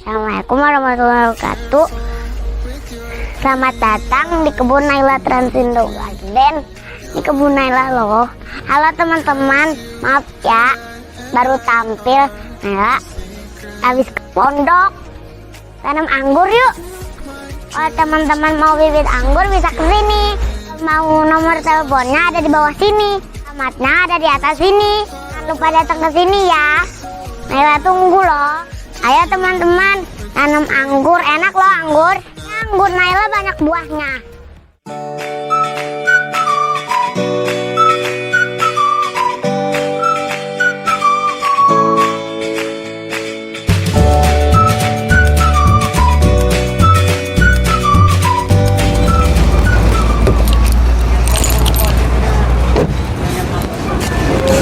Assalamualaikum warahmatullahi wabarakatuh. Selamat datang di kebun Naila Transindo Garden. Di kebun Naila loh. Halo teman-teman, maaf ya baru tampil. Naila habis ke pondok tanam anggur yuk. Kalau teman-teman mau bibit anggur bisa ke sini. Mau nomor teleponnya ada di bawah sini. Alamatnya ada di atas sini. Jangan lupa datang ke sini ya. Naila tunggu loh. Ayo teman-teman, tanam anggur, enak loh anggur. Anggur Naila banyak buahnya.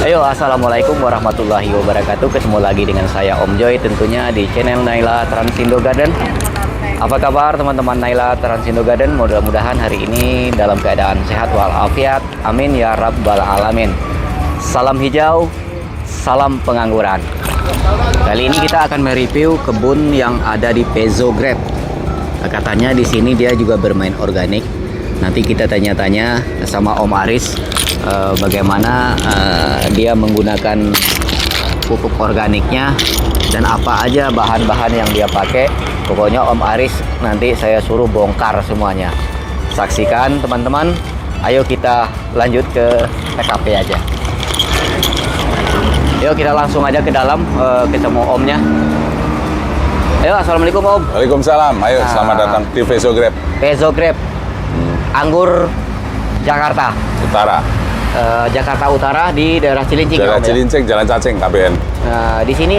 Ayo, assalamualaikum warahmatullahi wabarakatuh. Ketemu lagi dengan saya Om Joy, tentunya di channel Naila Transindo Garden. Apa kabar teman-teman Naila Transindo Garden? Mudah-mudahan hari ini dalam keadaan sehat walafiat. Amin ya rabbal alamin. Salam hijau, salam pengangguran. Kali ini kita akan mereview kebun yang ada di Pezo Grape. Katanya di sini dia juga bermain organik. Nanti kita tanya-tanya sama Om Aris bagaimana dia menggunakan pupuk organiknya dan apa aja bahan-bahan yang dia pakai. Pokoknya Om Aris nanti saya suruh bongkar semuanya. Saksikan teman-teman. Ayo kita lanjut ke TKP aja. Yuk kita langsung aja ke dalam ketemu Omnya. Ayo, assalamualaikum Om. Waalaikumsalam. Ayo, selamat datang di Pezo Grape. Pezo Grape, anggur Jakarta Utara. Jakarta Utara di daerah Cilincing. Daerah ya, Om, Cilincing, Jalan Cacing, KBN. di sini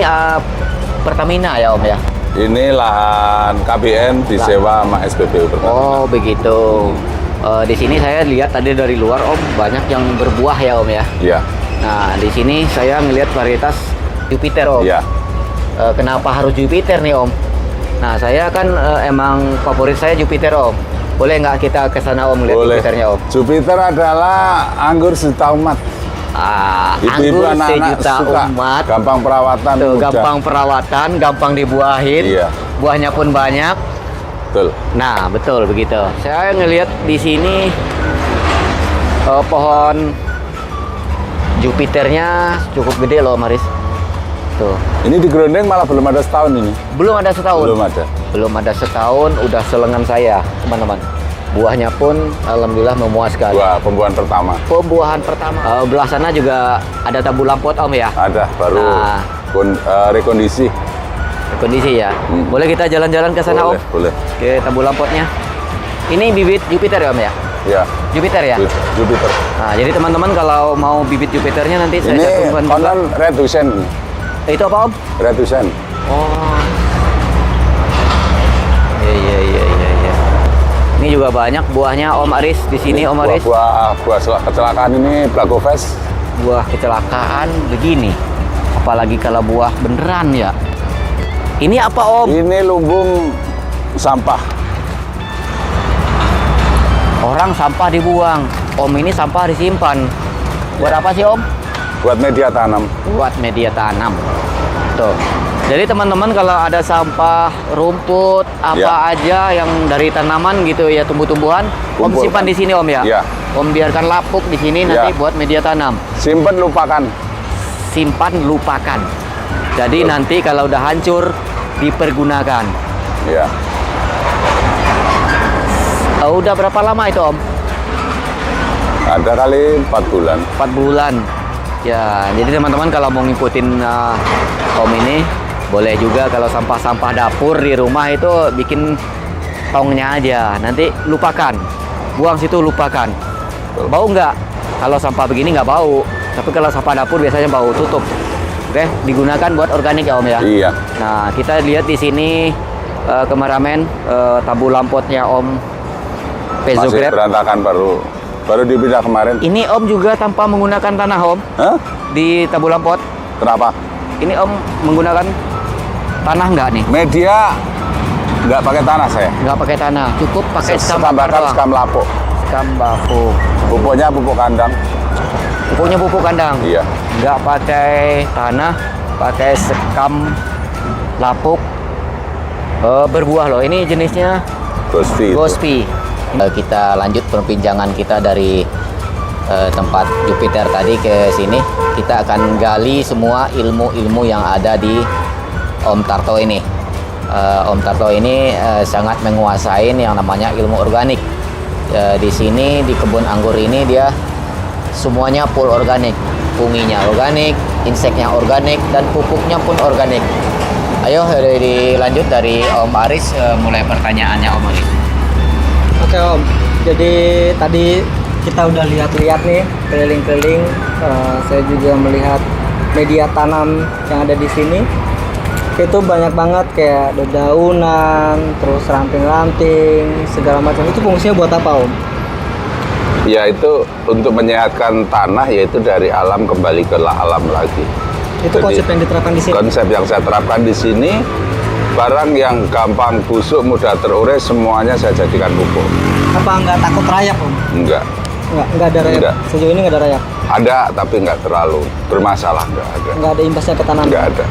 Pertamina ya Om ya. Ini lahan KBN disewa sama SPBU Pertamina. Oh begitu. Di sini saya lihat tadi dari luar Om banyak yang berbuah ya Om ya. Iya. Nah di sini saya ngelihat varietas Jupiter Om. Iya. Kenapa harus Jupiter nih Om? Nah saya kan emang favorit saya Jupiter Om. Boleh nggak kita ke sana Om lihat Jupiternya Om? Jupiter adalah anggur sejuta umat. Ibu-ibu Anggur anak-anak sejuta suka. umat. Gampang perawatan. Tuh, mudah. gampang perawatan, gampang dibuahin. Iya. Buahnya pun banyak. Betul. Nah, betul begitu. Saya ngelihat di sini pohon Jupiternya cukup gede loh, Maris. Tuh. Ini di Grondeng malah belum ada setahun ini. Belum ada setahun. Belum ada. Belum ada setahun, udah selengan saya, teman-teman. Buahnya pun alhamdulillah memuaskan. Wah, pembuahan pertama. Pembuahan pertama. Belah sana juga ada tabu lampot Om ya. Ada baru Nah. rekondisi. Kondisi ya. Boleh kita jalan-jalan ke sana Boleh, Om? boleh. Ke tabu lampotnya. Ini bibit Jupiter ya Om ya? Ya. Jupiter ya? Jupiter. Nah, jadi teman-teman kalau mau bibit Jupiternya nanti saya Ini cantumkan juga. konon Red Hussein. Itu apa Om? Red Hussein. Oh. Iya. Ini juga banyak buahnya Om Aris di sini Om Aris. Buah kecelakaan ini Blagofest. Buah kecelakaan begini. Apalagi kalau buah beneran ya. Ini apa Om? Ini lumbung sampah. Orang sampah dibuang. Om ini sampah disimpan. Buat apa sih Om? Buat media tanam. Buat media tanam. Tuh. Jadi teman-teman kalau ada sampah, rumput, apa aja yang dari tanaman gitu ya, tumbuh-tumbuhan, Om Kumpulkan. simpan di sini Om ya. Ya. Om biarkan lapuk di sini nanti buat media tanam. Simpen lupakan. Simpan lupakan. Jadi nanti kalau udah hancur dipergunakan. Ya. Udah berapa lama itu Om? Ada kali 4 bulan. 4 bulan. Ya, jadi teman-teman kalau mau ngikutin Om ini, boleh juga kalau sampah-sampah dapur di rumah itu bikin tongnya aja. Nanti lupakan. Buang situ lupakan. Bau nggak? Kalau sampah begini nggak bau. Tapi kalau sampah dapur biasanya bau, tutup. Oke, digunakan buat organik ya Om ya? Iya. Nah, kita lihat di sini kameramen tabu lampotnya Om Pezo Masih Grape. berantakan baru dipindah kemarin. Ini Om juga tanpa menggunakan tanah Om Hah? di tabu lampot. Kenapa? Ini Om menggunakan tanah nggak nih? Media nggak pakai tanah saya. Nggak pakai tanah, cukup pakai skam bakar Tambahkan doang. skam lapuk. Skam bapuk. Pupuknya pupuk kandang. Pupuknya pupuk kandang. Iya. Nggak pakai tanah, pakai sekam lapuk. Berbuah loh. Ini jenisnya Gospi. itu. Gospi. Kita lanjut perbincangan kita dari tempat Jupiter tadi ke sini. Kita akan gali semua ilmu-ilmu yang ada di Om Tarto ini. Om Tarto ini sangat menguasai yang namanya ilmu organik. Di sini di kebun anggur ini dia semuanya full organik. Funginya organik, inseknya organik, dan pupuknya pun organik. Ayo dilanjut dari Om Aris, mulai pertanyaannya Om Aris. Oke Om, jadi tadi kita udah lihat-lihat nih keliling-keliling. Saya juga melihat media tanam yang ada di sini. Itu banyak banget kayak dedaunan, terus ranting-ranting, segala macam. Itu fungsinya buat apa Om? Ya itu untuk menyehatkan tanah, yaitu dari alam kembali ke alam lagi. Itu Jadi, konsep yang diterapkan di sini. Konsep yang saya terapkan di sini, barang yang gampang busuk, mudah terurai, semuanya saya jadikan pupuk. Apa nggak takut rayap Om? Enggak. Nggak ada rayap. Nggak. Sejauh ini nggak ada rayap. Ada, tapi nggak terlalu bermasalah. Nggak ada. Nggak ada imbasnya ke tanam. Nggak ada.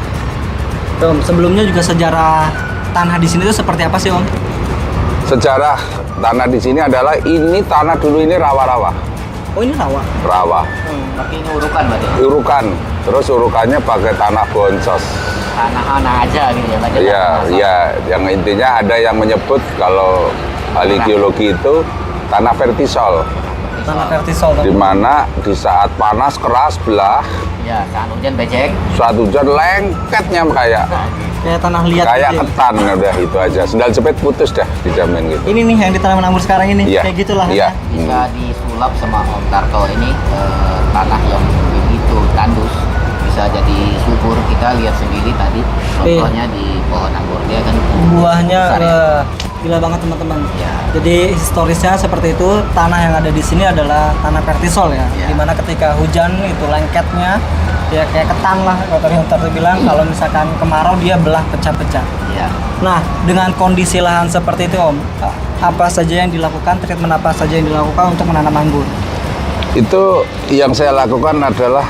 Om, sebelumnya juga sejarah tanah di sini itu seperti apa sih Om? Sejarah tanah di sini adalah ini tanah dulu ini rawa-rawa. Oh ini rawa. Rawa. Tapi ini urukan berarti. Urukan. Terus urukannya pakai tanah bonsos. Tanah-tanah aja gitu ya. nggak jelas Iya, masalah. iya. Yang intinya ada yang menyebut kalau ahli geologi itu tanah vertisol. Tanah vertisol. Di mana di saat panas keras belah, Ya, saat hujan becek. saat hujan lengketnya kayak Kayak tanah liat kayak gitu ya. ketan, udah itu aja. Sendal jepit putus dah, dijamin gitu. Ini nih yang ditanam anggur sekarang ini. Iya. Kayak gitulah. Iya. Bisa disulap sama Om Tarto ini tanah yang begitu tandus bisa jadi subur. Kita lihat sendiri tadi contohnya di pohon anggur dia kan Buahnya besar ya. gila banget teman-teman. Ya. Jadi historisnya seperti itu. Tanah yang ada di sini adalah tanah vertisol ya. Ya. Dimana ketika hujan itu lengketnya ya kayak ketan lah. Kalau tadi Om Tarto bilang kalau misalkan kemarau dia belah pecah-pecah. Ya. Nah, dengan kondisi lahan seperti itu Om, apa saja yang dilakukan, treatment apa saja yang dilakukan untuk menanam anggur? Itu yang saya lakukan adalah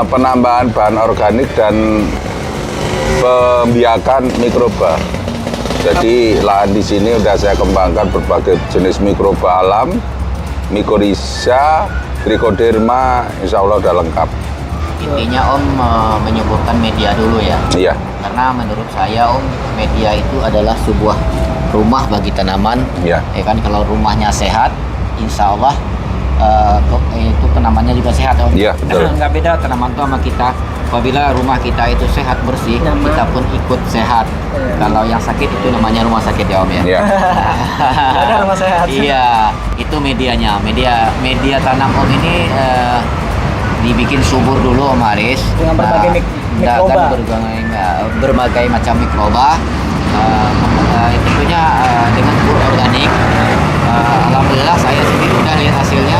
penambahan bahan organik dan pembiakan mikroba. Jadi lahan di sini udah saya kembangkan berbagai jenis mikroba alam, mycorrhiza, trichoderma, insya Allah udah lengkap. Intinya Om menyuburkan media dulu ya. Iya, Karena menurut saya Om, media itu adalah sebuah rumah bagi tanaman. iya. Ya kan, kalau rumahnya sehat, insya Allah itu tanamannya juga sehat Om. Iya, betul. Nggak beda tanaman itu sama kita. Apabila rumah kita itu sehat bersih, Nyaman. kita pun ikut sehat. Iya. Kalau yang sakit itu namanya rumah sakit ya Om ya. Iya. Ada rumah sehat. Iya, itu medianya. Media tanam Om ini dibikin subur dulu Om Haris. Dengan berbagai mikroba. Kan berbagai macam mikroba. Tentunya dengan pupuk organik. Alhamdulillah saya sendiri udah lihat hasilnya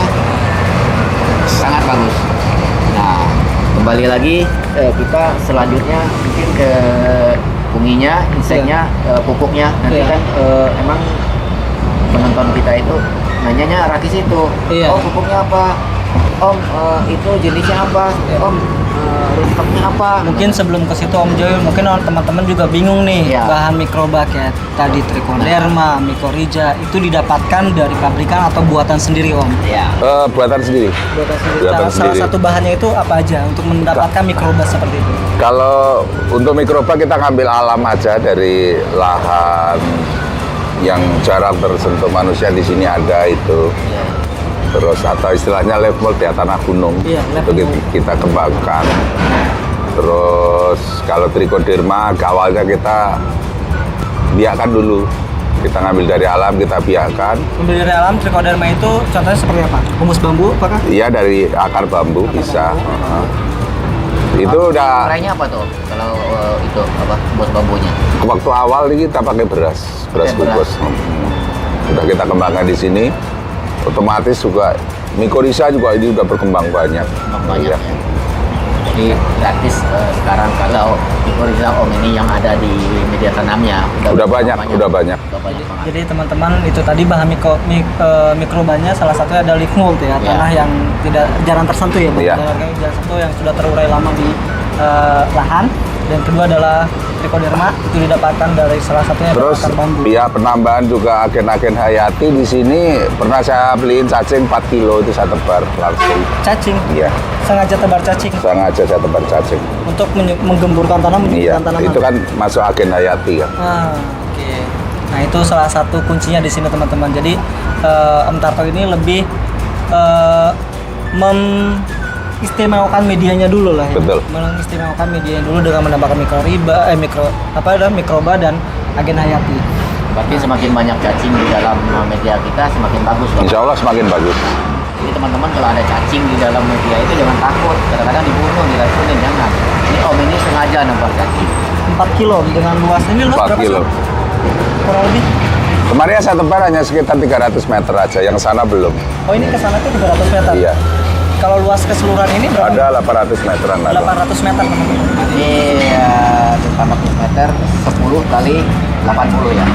sangat bagus. Nah, kembali lagi kita selanjutnya mungkin ke funginya, inseknya, pupuknya. Nanti Iya. kan emang penonton kita itu nanyanya rakis itu. Iya. Oh, pupuknya apa? Om, itu jenisnya apa? Om, resepnya apa? Mungkin sebelum ke situ Om Joy, mungkin teman-teman juga bingung nih Iya. bahan mikroba kayak tadi trichoderma, mycorrhiza itu didapatkan dari pabrikan atau buatan sendiri Om? Ya. Buatan sendiri. Buatan sendiri. Buatan Salah sendiri. satu bahannya itu apa aja untuk mendapatkan mikroba seperti itu? Kalau untuk mikroba kita ngambil alam aja dari lahan yang jarang tersentuh manusia di sini ada itu. Ya. Terus atau istilahnya level ya tanah gunung. Iya, Itu level. kita kembangkan. Terus kalau trichoderma awalnya kita biarkan dulu. Kita ngambil dari alam, kita biarkan. Ambil dari alam trichoderma itu contohnya seperti apa? Humus bambu apakah? Iya dari akar bambu bisa. Itu udah Urainya apa tuh? Kalau itu apa buat bambunya? waktu awal ini kita pakai beras Pakai beras. kukus. Udah kita kembangkan di sini. Otomatis juga mycorrhiza juga ini udah berkembang banyak. Banyak Iya. ya. Jadi gratis sekarang kalau mycorrhiza Om ini yang ada di media tanamnya Udah banyak, udah banyak. Udah banyak banget. Jadi teman-teman itu tadi bahan mikrobanya salah satunya ada leaf mold ya, Iya. tanah yang tidak jarang tersentuh ya, Bang. Iya. Jarang tersentuh yang sudah terurai lama di lahan. Dan kedua adalah trichoderma itu didapatkan dari salah satunya adalah Terus akar bambu. pihak penambahan juga agen-agen hayati di sini pernah saya beliin cacing 4 kilo itu saya tebar langsung. Cacing, Iya, sengaja tebar cacing sengaja saya tebar cacing. untuk menggemburkan tanam, Iya, menyuburkan tanaman. itu kan masuk agen hayati kan. Oke. Nah itu salah satu kuncinya di sini teman-teman. Jadi Om Tarto ini lebih mengistimewakan medianya dulu lah ya. Betul. Mengistimewakan medianya dulu dengan menambahkan mikroba dan agen hayati. Berarti semakin banyak cacing di dalam media kita semakin bagus loh. Insya Allah semakin bagus. Jadi teman-teman kalau ada cacing di dalam media itu jangan takut. Kadang-kadang dibunuh, diracunin, jangan. Ini Om ini sengaja nambah cacing. 4 kilo dengan luas ini luas 4 berapa kilo. sih? Kurang lebih. Kemarin saya tebar hanya sekitar 300 meter aja, yang sana belum. Oh ini ke sana tuh 300 meter. Iya, Kalau luas keseluruhan ini berapa? ada 800 meteran lah. 800 meter teman-teman. Ini 800 meter 10 kali 80 ya.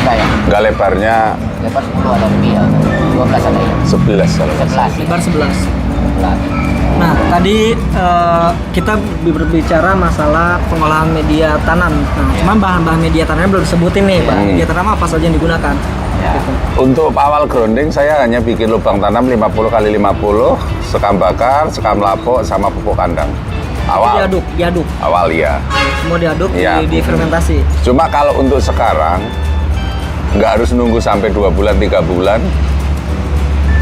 Enggak ya? Enggak lebarnya Lebar 10 ada lebih ya. 12 ada ya. 11 kalau nggak salah. 11. Lebar 11. 11. Nah, tadi kita berbicara masalah pengolahan media tanam. Nah, cuman bahan-bahan media tanamnya belum disebutin nih, bahan media tanam apa saja yang digunakan. Ya. Gitu. Untuk awal grounding saya hanya bikin lubang tanam 50 kali 50, sekam bakar, sekam lapuk, sama pupuk kandang. Awal. Diaduk. Awal ya. Semua diaduk, Iya. difermentasi. Cuma kalau untuk sekarang nggak harus nunggu sampai 2 bulan, 3 bulan.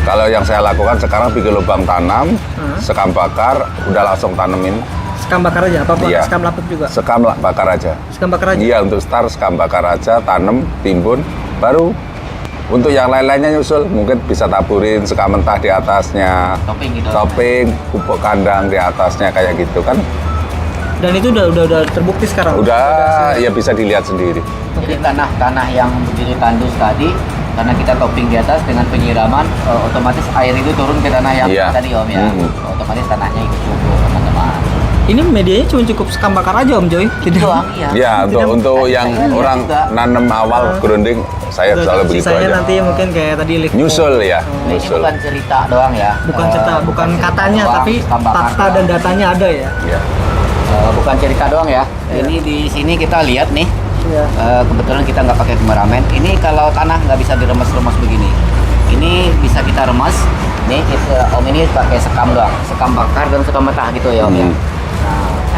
Kalau yang saya lakukan sekarang bikin lubang tanam, sekam bakar, udah langsung tanemin. Sekam bakar aja, apa Iya. sekam lapuk juga? Sekam bakar aja. Sekam bakar aja. Iya, untuk start sekam bakar aja, tanem, timbun, baru untuk yang lain-lainnya nyusul. Mungkin bisa taburin sekam mentah di atasnya, Topping gitu. topping, pupuk kandang di atasnya kayak gitu kan. Dan itu udah terbukti sekarang. Udah, ya bisa dilihat sendiri. Jadi tanah yang berdiri tandus tadi, karena kita topping di atas dengan penyiraman, otomatis air itu turun ke tanah yang Iya. tadi Om ya. Otomatis tanahnya ikut subur teman-teman. Ini medianya cuma cukup sekam bakar aja Om Joy. Tidak. Doang ya. Ya, untuk Saya yang lihat orang juga. nanem awal grounding, saya selalu begitu Sisanya aja. nanti mungkin kayak tadi lift. Nyusul ya, Nah, ini nyusul. bukan cerita doang ya. Bukan cerita, bukan katanya, doang, tapi sekam bakar fakta dan doang. datanya ada ya. Ya. Bukan cerita doang ya. Ini di sini kita lihat nih. Iya. Kebetulan kita nggak pakai kameramen. Ini kalau tanah nggak bisa diremas-remas begini. Ini bisa kita remas. Nih Om ini pakai sekam doang, sekam bakar dan sekam mentah gitu ya Om ya.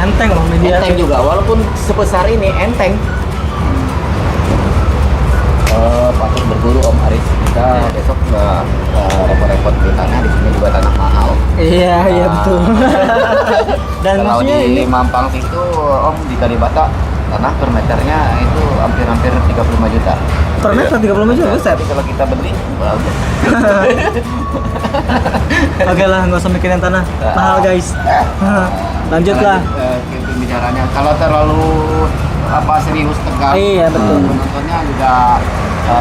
Enteng loh media. Enteng juga, walaupun sebesar ini enteng. Patut berburu Om Aris. Kita besok nggak repot-repot di tanah, di sini juga tanah mahal. Iya, iya betul. Dan Kalau maksudnya di ini Mampang situ Om di Kalibata tanah per meternya itu hampir 35 juta. per meter 35 juta, buset. Tapi kalau kita beli bagus. Oke lah, nggak usah mikirin tanah. Mahal guys. Lanjutlah. Pembicaranya kalau terlalu serius tegang. Iya, betul. Penontonnya juga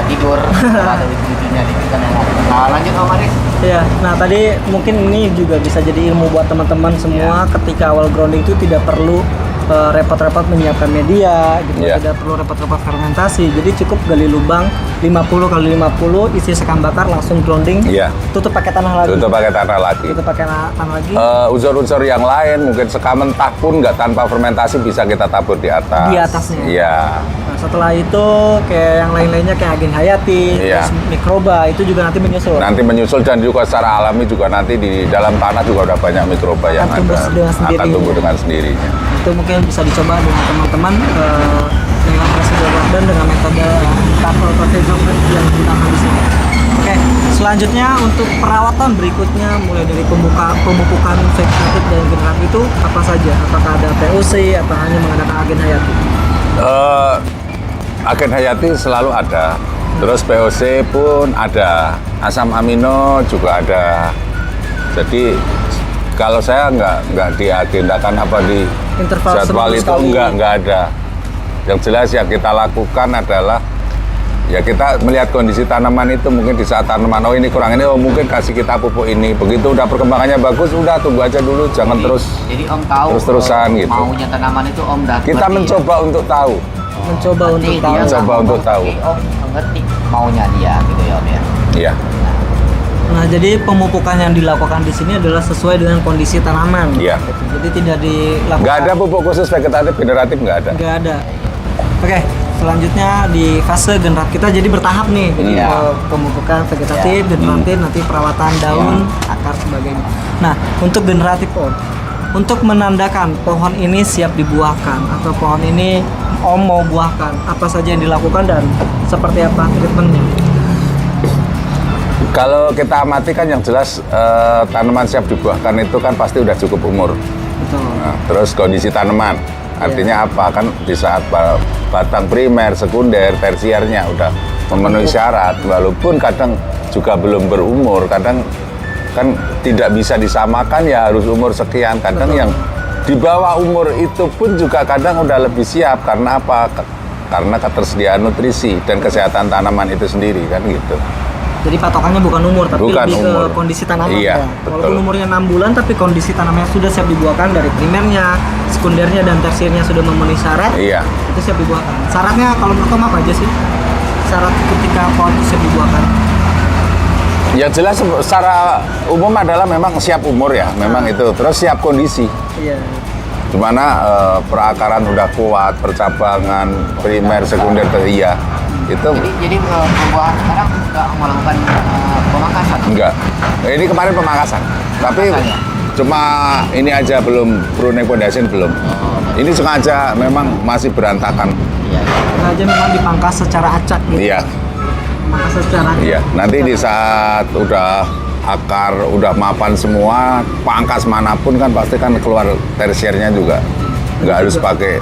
tidur ada lucunya dikit kan enak. Nah, lanjut Om Aris. Ya, nah tadi mungkin ini juga bisa jadi ilmu buat teman-teman semua ketika awal grounding itu tidak perlu repot-repot menyiapkan media gitu, Iya. tidak perlu repot-repot fermentasi. Jadi cukup gali lubang 50 kali 50, isi sekam bakar, langsung grounding. Iya. Tutup pakai tanah lagi. Tutup pakai tanah lagi. Tutup pakai tanah lagi. Unsur-unsur yang lain mungkin sekam mentah pun nggak tanpa fermentasi bisa kita tabur di atas. Di atasnya. Iya. Nah, setelah itu kayak yang lain-lainnya kayak agen hayati, Iya. terus mikroba itu juga nanti menyusul. Nanti menyusul dan juga secara alami juga nanti di dalam tanah juga udah banyak mikroba yang Akan tumbuh ada dengan sendirinya. akan tumbuh dengan sendirinya. Itu mungkin bisa dicoba dengan teman-teman dengan prosedur garden dengan metode Tarto prosedur yang digunakan di sini. Oke, selanjutnya untuk perawatan berikutnya mulai dari pemupukan vegetatif dan generatif itu apa saja? Apakah ada POC atau hanya menggunakan agen hayati? Agen hayati selalu ada. Terus POC pun ada, asam amino juga ada. Jadi kalau saya nggak diagendakan apa di Interval jadwal seminggu itu sekali. nggak ada. Yang jelas yang kita lakukan adalah ya kita melihat kondisi tanaman itu mungkin di saat tanaman oh ini kurang ini oh mungkin kasih kita pupuk ini. Begitu udah perkembangannya bagus udah tunggu aja dulu jangan Jadi Om tahu terus-terusan gitu. maunya tanaman itu Om udah Kita ngerti mencoba untuk tahu. Mencoba Nanti untuk dia tahu. nggak Mencoba ngomong, untuk tahu. tapi Om ngerti maunya dia gitu ya Om ya. Iya. Nah, jadi pemupukan yang dilakukan di sini adalah sesuai dengan kondisi tanaman. Iya. Gitu. Jadi tidak dilakukan. Nggak ada pupuk khusus vegetatif generatif, nggak ada. Nggak ada. Oke, selanjutnya di fase generatif kita jadi bertahap nih. Jadi Iya. pemupukan vegetatif, generatif, nanti perawatan daun, akar sebagainya. Nah, untuk generatif Om, untuk menandakan pohon ini siap dibuahkan atau pohon ini Om mau buahkan, apa saja yang dilakukan dan seperti apa treatmentnya? Kalau kita amati kan yang jelas tanaman siap dibuahkan itu kan pasti udah cukup umur. Betul. Nah, terus kondisi tanaman, artinya apa? Kan di saat batang primer, sekunder, tersiernya udah memenuhi syarat, walaupun kadang juga belum berumur, kadang kan tidak bisa disamakan ya harus umur sekian, kadang yang di bawah umur itu pun juga kadang udah lebih siap, karena apa? Karena ketersediaan nutrisi dan kesehatan tanaman itu sendiri kan gitu. Jadi patokannya bukan umur, tapi Bukan lebih umur. ke kondisi tanaman. Iya, ya. betul. Walaupun umurnya 6 bulan, tapi kondisi tanamannya sudah siap dibuahkan dari primernya, sekundernya, dan tersiernya sudah memenuhi syarat, Iya. itu siap dibuahkan. Syaratnya kalau menurut kamu apa aja sih? Syarat ketika pohon itu siap dibuahkan? Yang jelas secara umum adalah memang siap umur ya, memang itu. Terus siap kondisi. Iya. Dimana perakaran udah kuat, percabangan, primer, sekunder, iya. Itu Jadi pembuahan sekarang nggak melakukan pemangkasan. enggak. Ini kemarin pemangkasan. Tapi Pemangkasan ya? cuma ini aja belum pruning foundation belum. Ini sengaja memang masih berantakan. Iya. Sengaja memang dipangkas secara acak gitu. Iya. Pangkas secara acak. Iya, nanti di saat udah akar udah mapan semua, pangkas manapun kan pasti kan keluar tersiernya juga. Nggak harus pakai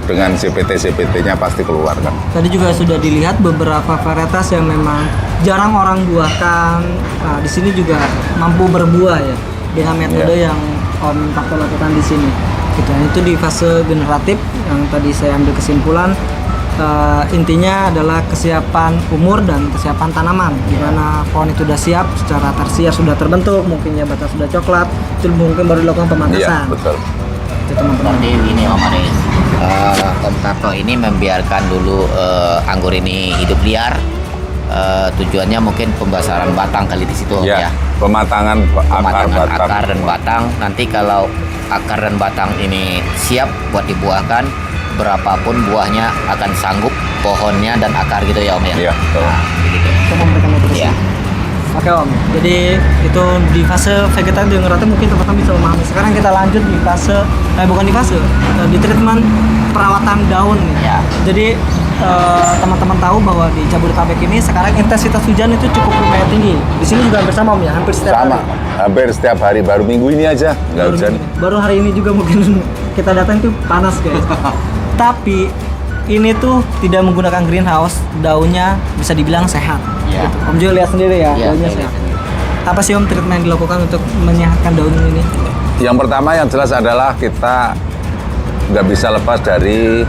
dengan CPT-CPT-nya pasti keluar kan. Tadi juga sudah dilihat beberapa varietas yang memang jarang orang buahkan. Nah, di sini juga mampu berbuah ya dengan metode yang Om Takto lakukan di sini. Gitu. Itu di fase generatif yang tadi saya ambil kesimpulan. Intinya adalah kesiapan umur dan kesiapan tanaman, di mana pohon itu sudah siap secara tersier, sudah terbentuk, mungkin ya batang sudah coklat, itu mungkin baru dilakukan Iya, pemangkasan. betul. Itu teman-teman. Berarti ini Om Aris, Om Tarto ini membiarkan dulu anggur ini hidup liar. Tujuannya mungkin pembasaran batang kali di situ Om Ya, ya. pematangan akar Pematangan batang. akar dan batang. Nanti kalau akar dan batang ini siap buat dibuahkan, berapapun buahnya akan sanggup pohonnya dan akar gitu ya Om ya. Iya, betul. Nah, begitu. Kita memberikan nutrisi. Iya. Oke Om, jadi itu di fase vegetatif generatif mungkin teman-teman bisa memahami. Sekarang kita lanjut di fase, bukan di fase, di treatment perawatan daun nih. Ya. Jadi teman-teman tahu bahwa di Jabodetabek ini sekarang intensitas hujan itu cukup lumayan tinggi. Di sini juga hampir sama Om ya, hampir setiap Sama, hari. hampir setiap hari, baru minggu ini aja nggak hujan. Baru hari ini juga mungkin kita datang itu panas guys. Tapi ini tuh tidak menggunakan greenhouse, daunnya bisa dibilang sehat. Iya. Gitu. Om juga lihat sendiri ya, Iya, daunnya saya sehat. lihat sendiri. Apa sih Om treatment yang dilakukan untuk menyehatkan daun ini? Yang pertama yang jelas adalah kita nggak bisa lepas dari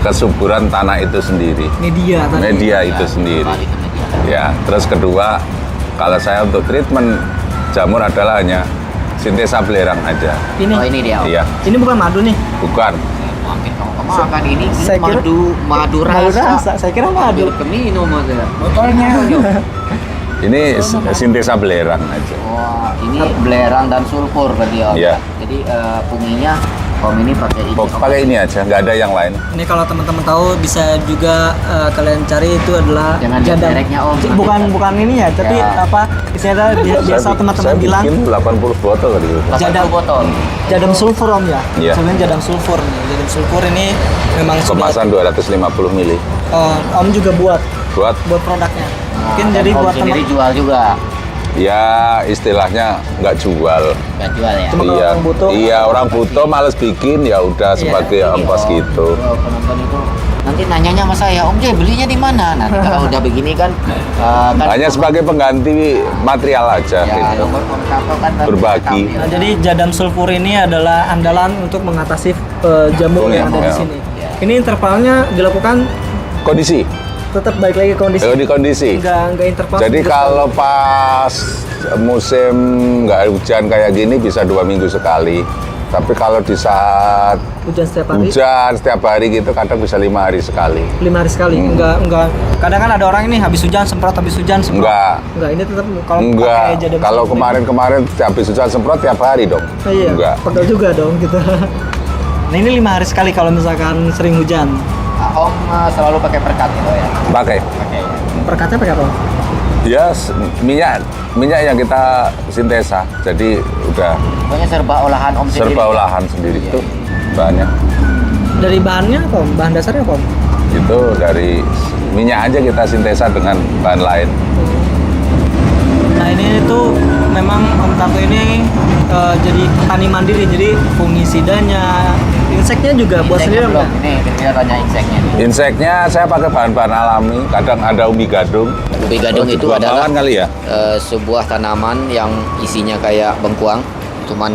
kesuburan tanah itu sendiri, Media tadi. media itu sendiri. Kembali ke media. Ya, terus kedua, kalau saya untuk treatment jamur adalah hanya sintesa belerang aja. Ini, Oh ini dia Om. Iya, ini bukan madu nih. bukan. Makin kamu makan ini Saya kira- madu rasa. Saya kira madu. Keminum aja. Botolnya. Ini sintesa belerang aja. Wah, ini belerang dan sulfur berarti Om. Iya. Jadi punginya Om ini pakai ini. Pakai ini aja, nggak ada yang lain. Ini kalau teman-teman tahu bisa juga kalian cari itu adalah Jangan lihat mereknya, Om. Bukan ini ya, tapi Ya. apa istilahnya biasa teman-teman saya bilang bikin 80 botol tadi. 80 botol. jadam sulfur Om ya. Iya. Sebenarnya jadam sulfur nih. Jadam sulfur ini memang sudah Kemasan 250 mili. Om juga buat Buat produknya. Mungkin Nah, jadi dan Om buat sendiri teman jual juga. ya istilahnya nggak jual. Nggak jual ya. Cuma kalau Iya, orang butuh- iya orang butuh males bikin ya udah sebagai Ini, ongkos Om. gitu. Kalau penonton itu nanti nanyanya sama saya, Om Joy belinya di mana? Nanti kalau udah begini kan, kan Hanya sebagai pengganti material aja ya, gitu. nomor kontak kan Berbagi. tahu, ya. Nah, jadi jadam sulfur ini adalah andalan untuk mengatasi jamur Betul, yang ada di ya. sini. Ya. Ini intervalnya dilakukan Kondisi, tetap baik lagi kondisi. di kondisi. Enggak interval. Jadi seminggu kalau pas musim nggak hujan kayak gini bisa 2 minggu sekali. Tapi kalau di saat Hujan setiap hari? hujan setiap hari gitu kadang bisa 5 hari sekali. 5 hari sekali? Enggak. Kadang kan ada orang ini habis hujan semprot, habis hujan semprot. Enggak. Ini tetap kalau Enggak. pakai jadwal Kalau seperti kemarin habis hujan semprot tiap hari dong. ini. Iya. Enggak. Pegel juga dong gitu. Nah ini 5 hari sekali kalau misalkan sering hujan. Om selalu pakai perkat gitu ya. Pakai. Perkatnya pakai apa? Ya minyak yang kita sintesa. Jadi udah Pokoknya serba olahan Om sendiri. serba olahan sendiri Iya. itu bahannya. Dari bahannya apa? Om? Bahan dasarnya apa? Om? Itu dari minyak aja kita sintesa dengan bahan lain. Nah ini tuh memang Om Tato ini jadi petani mandiri, jadi fungisidanya, inseknya juga buat Inseknya sendiri belum. Om. Ini kita tanya inseknya. Inseknya saya pakai bahan-bahan alami. Kadang ada ubi gadung. Ubi gadung itu Buah adalah bawang kali ya. sebuah tanaman yang isinya kayak bengkuang, cuman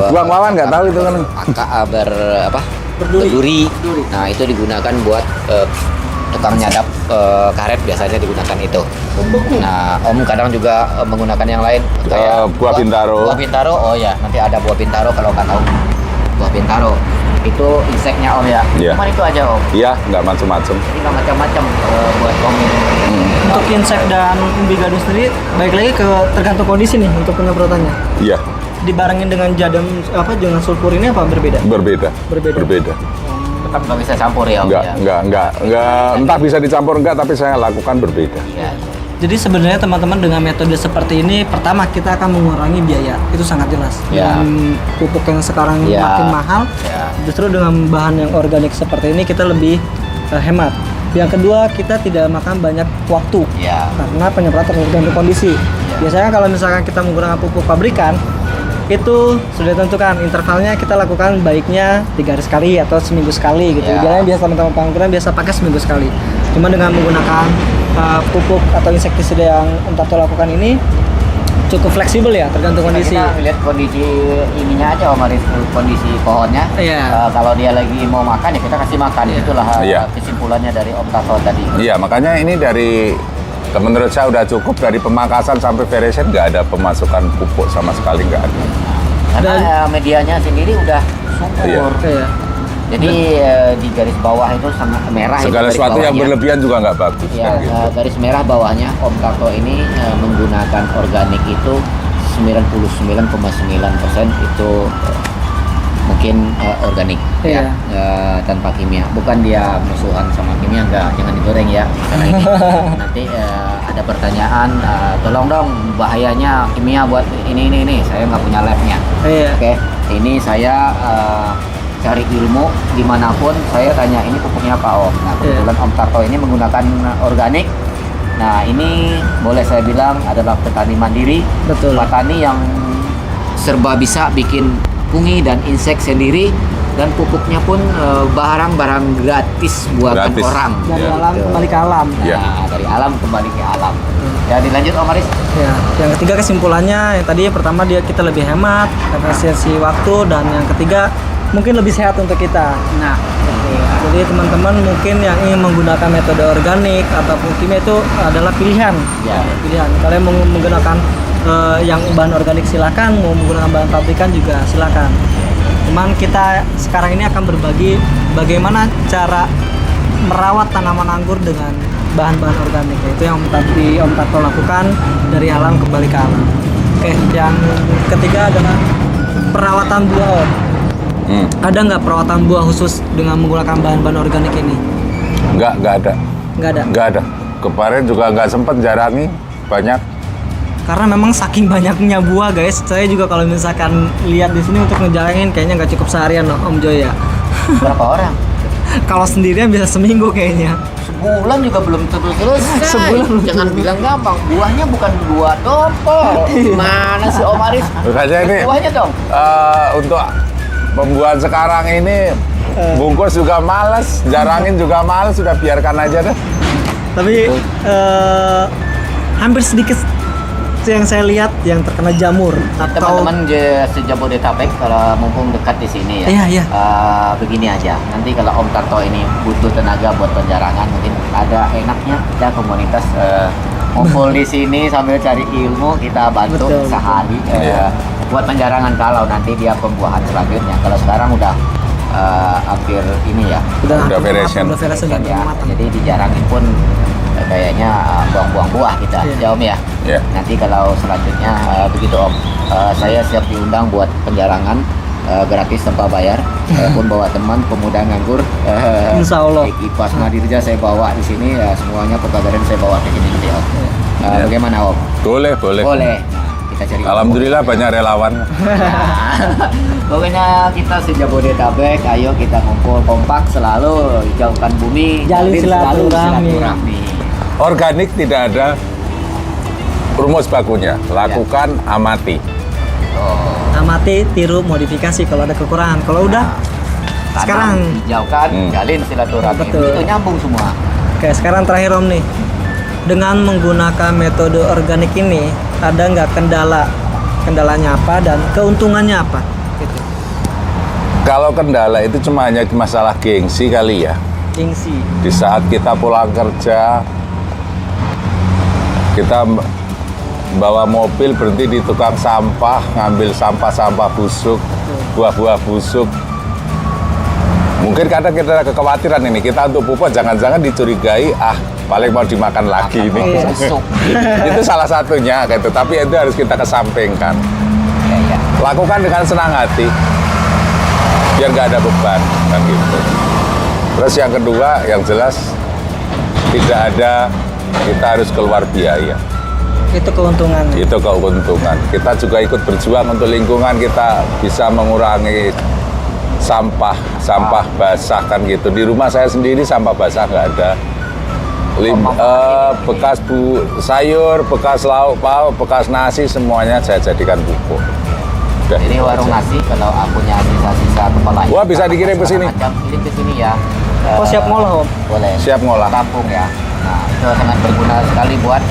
Buang wawan nggak tahu itu kan. berduri. Nah itu digunakan buat tukang nyadap karet, biasanya digunakan itu. Nah Om kadang juga menggunakan yang lain kayak Buah bintaro. Buah bintaro, oh ya nanti ada buah bintaro kalau nggak tahu. Buah bintaro itu inseknya Om ya. Iya. Cuman itu aja Om. Iya, nggak macem-macem. Jadi nggak macam-macam buat Om ini. Untuk insek dan umbi gadung sendiri, baik lagi ke tergantung kondisi nih untuk penyemprotannya. Iya, Dibarengin dengan dengan sulfur ini apa berbeda? berbeda. Berbeda. Tetap nggak bisa campur ya Om ya. Enggak. Entah bisa dicampur enggak, tapi saya lakukan berbeda. Iya. Jadi sebenarnya teman-teman dengan metode seperti ini, pertama kita akan mengurangi biaya, itu sangat jelas. Ya. Dengan pupuk yang sekarang Ya. makin mahal, Ya. justru dengan bahan yang organik seperti ini kita lebih hemat. Yang kedua, kita tidak makan banyak waktu Ya. karena penyemprotan tergantung kondisi. Biasanya kalau misalkan kita menggunakan pupuk pabrikan, itu sudah ditentukan intervalnya, kita lakukan baiknya 3 hari sekali atau seminggu sekali gitu. Ya. Biasanya biasa teman-teman pengangguran biasa pakai seminggu sekali. Cuma dengan menggunakan pupuk atau insektisida yang Om Tato lakukan ini cukup fleksibel ya, tergantung kondisi. Kita lihat kondisi ininya aja Om Aris, kondisi pohonnya. Iya. Kalau dia lagi mau makan ya kita kasih makan. Itulah Iya. kesimpulannya dari Om Tato tadi. Iya, makanya ini menurut saya udah cukup dari pemangkasan sampai variation, nggak ada pemasukan pupuk sama sekali, nggak ada. Karena Dan- medianya sendiri udah subur. Iya. Iya. Jadi di garis bawah itu sangat merah. itu Segala garis sesuatu yang bawahnya. berlebihan juga nggak bagus. Ya, kan gitu. garis merah bawahnya Om Tato ini menggunakan organik itu 99,9% itu mungkin organik Iya. ya, tanpa kimia. Bukan dia musuhan sama kimia, enggak, jangan digoreng ya. Karena ini nanti ada pertanyaan, tolong dong bahayanya kimia buat ini. Saya nggak punya labnya. Iya. Oke, ini saya cari ilmu dimanapun, saya tanya ini pupuknya apa Om. Nah kebetulan Om Tato ini menggunakan organik. Nah ini boleh saya bilang adalah petani mandiri, Betul. petani yang serba bisa bikin fungi dan insek sendiri, dan pupuknya pun barang-barang gratis buatan Gratis. orang. Dari Iya. alam kembali ke alam. Nah, Iya. dari alam kembali ke alam. Ya dilanjut Om Aris. Ya, yang ketiga kesimpulannya, yang tadi pertama kita lebih hemat, efisiensi waktu, dan yang ketiga mungkin lebih sehat untuk kita. Nah, Jadi teman-teman mungkin yang ingin menggunakan metode organik ataupun kimia itu adalah pilihan. Ya. Pilihan. Kalian mau menggunakan yang bahan organik silakan, mau menggunakan bahan pabrikan juga silakan. Cuman kita sekarang ini akan berbagi bagaimana cara merawat tanaman anggur dengan bahan-bahan organik. Itu yang tadi Om Tato lakukan, dari alam kembali ke alam. Oke, yang ketiga adalah perawatan buah Om. Ada nggak perawatan buah khusus dengan menggunakan bahan-bahan organik ini? Nggak ada. Nggak ada. Nggak ada. Kemarin juga nggak sempet jarangi banyak. Karena memang saking banyaknya buah guys, saya juga kalau misalkan lihat di sini untuk ngejalangin kayaknya nggak cukup seharian loh Om Joy ya. berapa orang? Kalau sendirian bisa seminggu kayaknya. Sebulan juga belum tentu selesai. Sebulan belum Jangan bilang gampang. Buahnya bukan buah dompol. Mana sih Om Aris? Makanya ini Buahnya dong. untuk pembuat sekarang ini bungkus juga males, jarangin juga males, sudah biarkan aja deh. Tapi hampir sedikit yang saya lihat yang terkena jamur atau Teman-teman se-Jabodetabek kalau mumpung dekat di sini ya. Iya, iya. Begini aja. Nanti kalau Om Tarto ini butuh tenaga buat penjarangan, mungkin ada enaknya ada komunitas ngumpul di sini sambil cari ilmu, kita bantu Betul, sehari Iya. buat penjarangan kalau nanti dia pembuahan selanjutnya. Kalau sekarang udah hampir ini ya. Udah beresin. Udah beresin, udah Ya, matang. jadi dijarangin pun kayaknya buang-buang buah kita, Iya. ya Om ya. Iya. Nanti kalau selanjutnya begitu Om, saya siap diundang buat penjarangan gratis tanpa bayar. Saya pun bawa teman pemuda nganggur. Insya Allah. Kipas Madirja saya bawa di sini, ya semuanya Pegadaian saya bawa ke sini nanti Om. Iya. Bagaimana Om? Boleh. Boleh. Nah, kita cari. Alhamdulillah banyak relawan. Pokoknya kita sejabodetabek, ayo kita ngumpul kompak selalu jauhkan bumi, Jalin selalu silaturahmi. Organik tidak ada rumus bakunya. Lakukan, amati. Amati, tiru, modifikasi kalau ada kekurangan. Kalau udah, Tanam, sekarang. hijaukan, jalin silaturahmi. Betul. Itu nyambung semua. Oke, sekarang terakhir Om nih. Dengan menggunakan metode organik ini, ada nggak kendala? Kendalanya apa dan keuntungannya apa? Gitu. Kalau kendala itu cuma hanya masalah gengsi kali ya. Gengsi. Di saat kita pulang kerja, kita bawa mobil berhenti di tukang sampah, ngambil sampah-sampah busuk, buah-buah busuk. Mungkin kadang kita ada kekhawatiran ini, kita untuk pupuk jangan-jangan dicurigai, paling mau dimakan lagi Makan ini. mau busuk. Itu salah satunya gitu, tapi itu harus kita kesampingkan. Ya. Lakukan dengan senang hati, biar nggak ada beban, kan gitu. Terus yang kedua, yang jelas tidak ada kita harus keluar biaya. Itu keuntungan. Itu keuntungan. Kita juga ikut berjuang untuk lingkungan, kita bisa mengurangi sampah basah kan gitu. Di rumah saya sendiri sampah basah nggak ada. Bekas sayur, bekas lauk pauk, bekas nasi semuanya saya jadikan pupuk. Udah, Jadi itu warung aja. nasi kalau punya sisa-sisa kepala Wah, ikan, bisa dikirim ke sini. macam, kirim ke sini ya. Oh, siap ngolah Om. Boleh. Siap ngolah. Kampung ya. Nah, itu sangat berguna sekali buat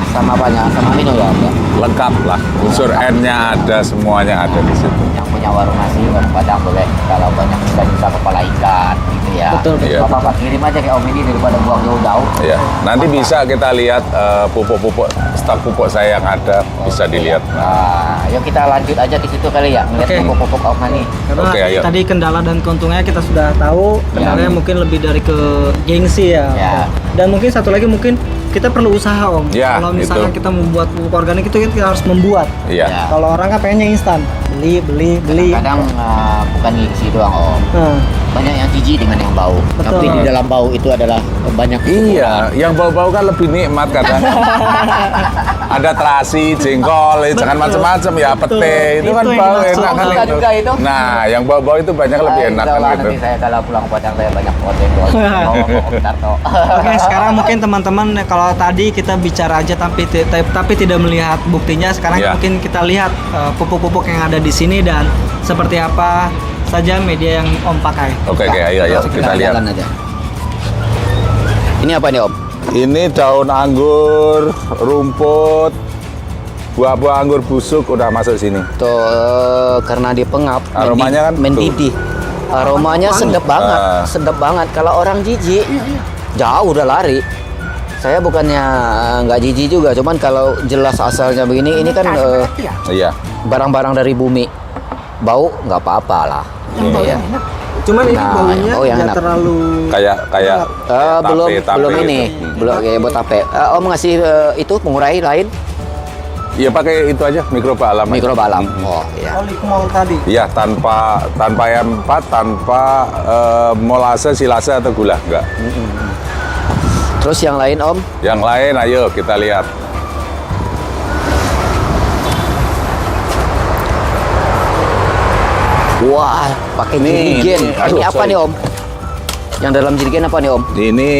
sama banyak sama minum ya, Om, ya. Lengkap lah. Unsur N-nya ada, semuanya ada di situ. Yang punya warung nasi, warung padang boleh. Kalau banyak sisa-sisa kepala ikan, gitu ya. Betul, betul. Iya. Bapak kirim aja ke Om ini daripada buang jauh-jauh. Ya, nanti bisa kita lihat pupuk-pupuk, stok pupuk saya yang ada, bisa dilihat. Nah, yuk kita lanjut aja ke situ kali ya, ngeliat Oke. pupuk-pupuk Om ini. Karena Oke, ayo. tadi kendala dan keuntungannya kita sudah tahu. Kendalanya mungkin lebih dari ke gengsi ya. Ya. Dan mungkin satu lagi mungkin kita perlu usaha Om. Ya, Kalau misalkan itu. kita membuat pupuk organik itu kita harus membuat. Iya. Ya. Kalau orang kan pengennya instan, beli. Kadang bukan gengsi doang Om. Nah, Banyak yang jijik dengan yang bau. Betul. Tapi di dalam bau itu adalah banyak Iya, yang bau-bau kan lebih nikmat kadang. Ada terasi, jengkol, jangan macam-macam ya, Betul. pete, itu kan Itu yang bau dimaksud. enak kan Suka itu. juga itu. Nah, yang bau-bau itu banyak lebih enak Insya kan Allah gitu. nanti saya kalau pulang ke Padang saya banyak konten bos. Mau Om Darto. Oke, sekarang mungkin teman-teman kalau tadi kita bicara aja tapi tidak melihat buktinya, sekarang Ya. mungkin kita lihat pupuk-pupuk yang ada di sini dan seperti apa saja media yang Om pakai. Oke, ayo kita lihat. jalan aja. Ini apa nih Om? Ini daun anggur, rumput, buah-buah anggur busuk udah masuk sini. Tuh karena dipengap, Aromanya kan mendidih. Aromanya sedap banget, Ah. sedap banget. Kalau orang jijik, jauh udah lari. Saya bukannya nggak jijik juga, cuman kalau jelas asalnya begini, ini kan Iya. barang-barang dari bumi. Bau nggak apa-apa lah. Iya. Cuman ini Nah, baunya oh, yang nggak enak. terlalu Kayak Belum ini, gitu. belum kayak buat tape. Om ngasih itu pengurai lain Iya, pakai itu aja mikroba alam. mikrobalam. Oh iya. oli kemau tadi. Iya, tanpa M4, tanpa molase, silase atau gula, enggak. Terus yang lain Om? Yang lain ayo kita lihat. Wah, pakai Nih, jirigen. aduh, Ini apa sorry. Nih Om? Yang dalam jirigen apa nih Om? Ini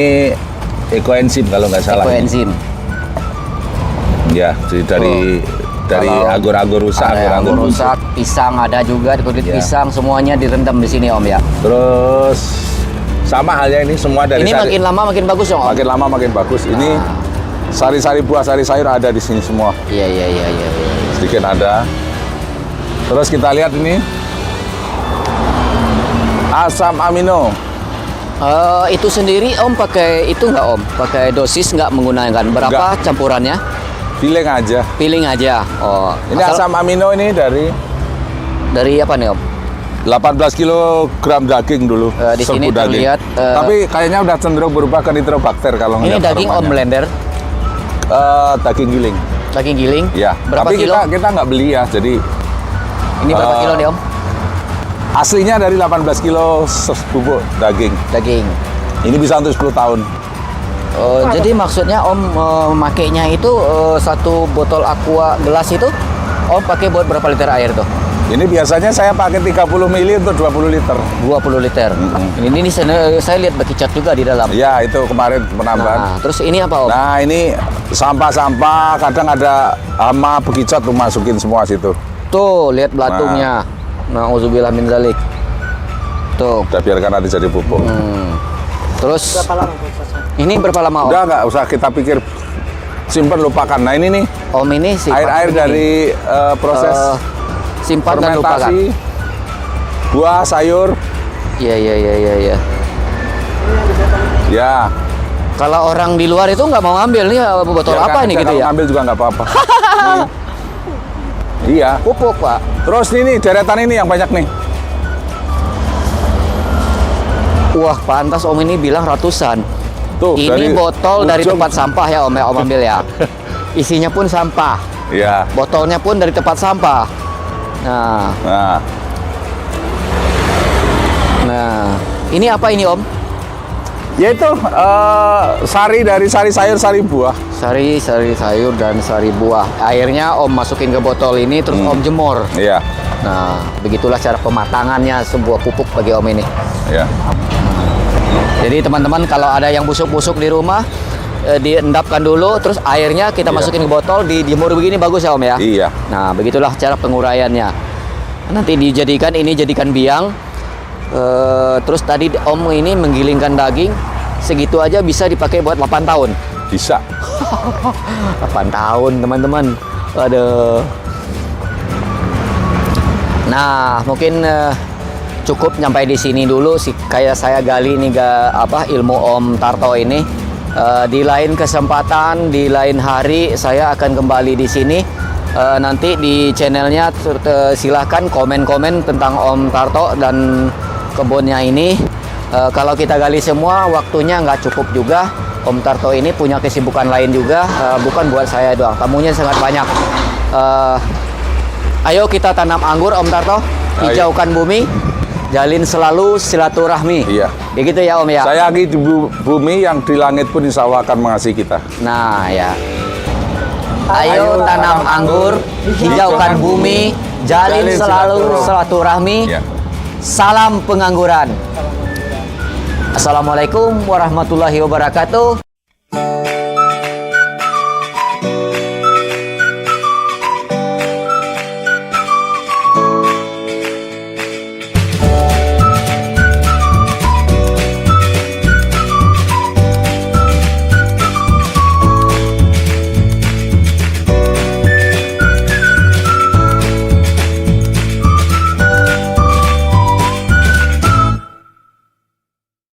ekoenzim kalau nggak salah. Koenzim. Ya, jadi dari Kalau anggur-anggur rusak, Ada anggur rusak, pisang ada juga, kulit Ya. pisang semuanya direndam di sini Om ya. Terus sama halnya ini semua dari Ini makin lama makin bagus dong Om. makin lama makin bagus. Ini sari-sari buah, sari sayur ada di sini semua. Iya. Sedikit ada. Terus kita lihat ini asam amino. Itu sendiri Om pakai itu nggak Om? Pakai dosis nggak menggunakan? Berapa Nggak. campurannya? Feeling aja. Feeling aja. Oh, Ini asam amino ini dari apa nih Om? 18 kilogram daging dulu. Di sini serbu daging. terlihat, Tapi kayaknya udah cenderung berubah ke nitrobakter kalau Ini ngeliat daging Om aromanya. blender, Daging giling. daging giling. Ya. Berapa Tapi kilo? kita nggak beli ya. Jadi Ini berapa eh, kilo nih Om? aslinya dari 18 kilo bubuk daging. Daging. Ini bisa untuk 10 tahun. Jadi maksudnya Om makainya itu satu botol aqua gelas itu Om pakai buat berapa liter air tuh? Ini biasanya saya pakai 30 mili untuk 20 liter. 20 liter. Ini saya lihat bekicot juga di dalam. Ya, itu kemarin penambahan. Nah, terus ini apa Om? Nah, ini sampah-sampah, kadang ada hama bekicot tuh masukin semua situ. Tuh, lihat belatungnya. Nauzubillah min dzalik. Tuh. Udah biarkan nanti jadi pupuk. Terus Berapa lama prosesnya? ini berapa lama Om? Udah nggak usah kita pikir, simpen lupakan. Nah, ini nih Om ini simpan air-air begini. dari proses simpan dan lupakan. fermentasi buah, sayur. Iya. Ya, Kalau orang di luar itu nggak mau ngambil nih botol biarkan apa ini aja, gitu kalau ya? ngambil juga nggak apa-apa. Nih. Iya. Pupuk Pak. Terus ini deretan ini yang banyak nih. Wah, pantas Om ini bilang ratusan. Tuh, Ini dari botol dari ujung. tempat sampah ya Om ambil ya. Isinya pun sampah. Iya. Botolnya pun dari tempat sampah. Nah, Nah, ini apa ini Om? yaitu sari dari sari sayur, sari buah. Sari sayur dan sari buah. Airnya Om masukin ke botol ini terus Om jemur. Iya, Nah, begitulah cara pematangannya sebuah pupuk bagi Om ini. iya. Jadi teman-teman kalau ada yang busuk-busuk di rumah diendapkan dulu, terus airnya kita Iya. masukin ke botol, dijemur begini bagus ya Om ya. Iya. Nah begitulah cara penguraiannya. Nanti dijadikan jadikan biang. Terus tadi Om ini menggilingkan daging segitu aja bisa dipakai buat 8 tahun. Bisa. 8 tahun teman-teman. Aduh. Nah mungkin cukup nyampai di sini dulu sih kayak saya gali nih ilmu Om Tarto ini. Di lain kesempatan, di lain hari saya akan kembali di sini. Nanti di channelnya silahkan komen-komen tentang Om Tarto dan kebunnya ini. Kalau kita gali semua waktunya nggak cukup juga. Om Tarto ini punya kesibukan lain juga, bukan buat saya doang. Tamunya sangat banyak. Ayo kita tanam anggur Om Tarto, hijaukan bumi, jalin selalu silaturahmi. Iya. Begitu ya Om ya. Saya lagi di bumi, yang di langit pun insya Allah akan mengasihi kita. Nah ya. Ayo tanam anggur, hijaukan bumi, jalin selalu silaturahmi. Ya. Salam pengangguran. Assalamualaikum warahmatullahi wabarakatuh.